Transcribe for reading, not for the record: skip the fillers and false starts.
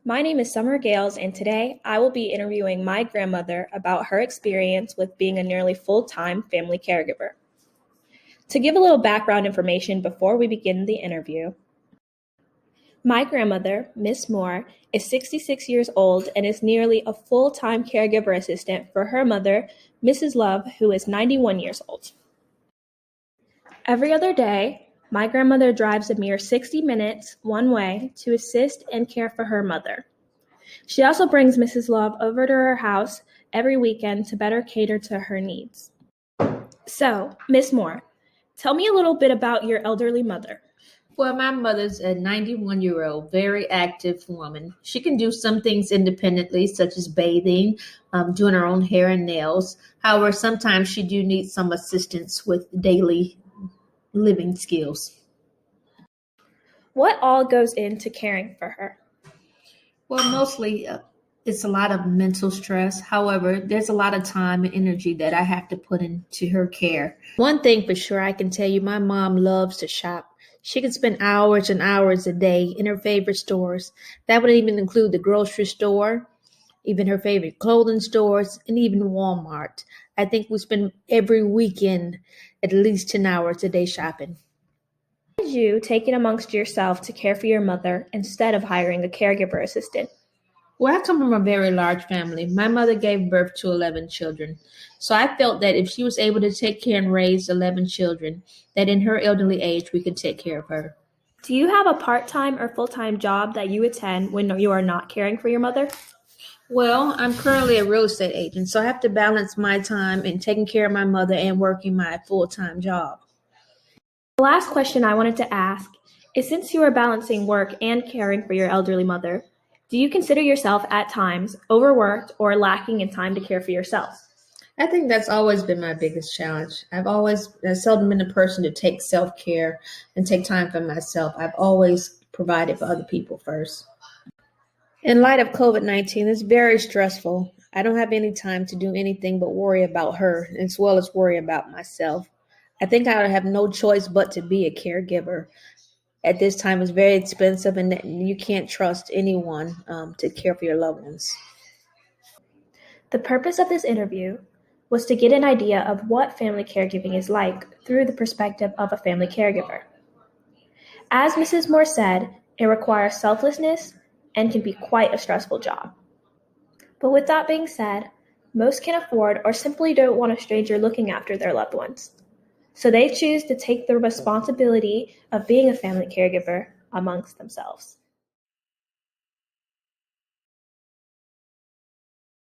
My name is Summer Gales, and today I will be interviewing my grandmother about her experience with being a nearly full-time family caregiver. To give a little background information before we begin the interview, my grandmother, Miss Moore, is 66 years old and is nearly a full-time caregiver assistant for her mother, Mrs. Love, who is 91 years old. Every other day, my grandmother drives a mere 60 minutes one way to assist and care for her mother. She also brings Mrs. Love over to her house every weekend to better cater to her needs. So, Miss Moore, tell me a little bit about your elderly mother. Well, my mother's a 91-year-old, very active woman. She can do some things independently, such as bathing, doing her own hair and nails. However, sometimes she do need some assistance with daily living skills. What all goes into caring for her? Well, mostly it's a lot of mental stress. However, there's a lot of time and energy that I have to put into her care. One thing for sure, I can tell you, my mom loves to shop. She can spend hours and hours a day in her favorite stores. That would even include the grocery store, even her favorite clothing stores, and even Walmart. I think we spend every weekend at least 10 hours a day shopping. Why did you take it amongst yourself to care for your mother instead of hiring a caregiver assistant? Well, I come from a very large family. My mother gave birth to 11 children. So I felt that if she was able to take care and raise 11 children, that in her elderly age, we could take care of her. Do you have a part-time or full-time job that you attend when you are not caring for your mother? Well, I'm currently a real estate agent, so I have to balance my time in taking care of my mother and working my full-time job. The last question I wanted to ask is, since you are balancing work and caring for your elderly mother, do you consider yourself at times overworked or lacking in time to care for yourself? I think that's always been my biggest challenge. I've seldom been a person to take self-care and take time for myself. I've always provided for other people first. In light of COVID-19, it's very stressful. I don't have any time to do anything but worry about her as well as worry about myself. I think I would have no choice but to be a caregiver. At this time, it's very expensive and you can't trust anyone to care for your loved ones. The purpose of this interview was to get an idea of what family caregiving is like through the perspective of a family caregiver. As Mrs. Moore said, it requires selflessness and can be quite a stressful job. But with that being said, most can afford or simply don't want a stranger looking after their loved ones. So they choose to take the responsibility of being a family caregiver amongst themselves.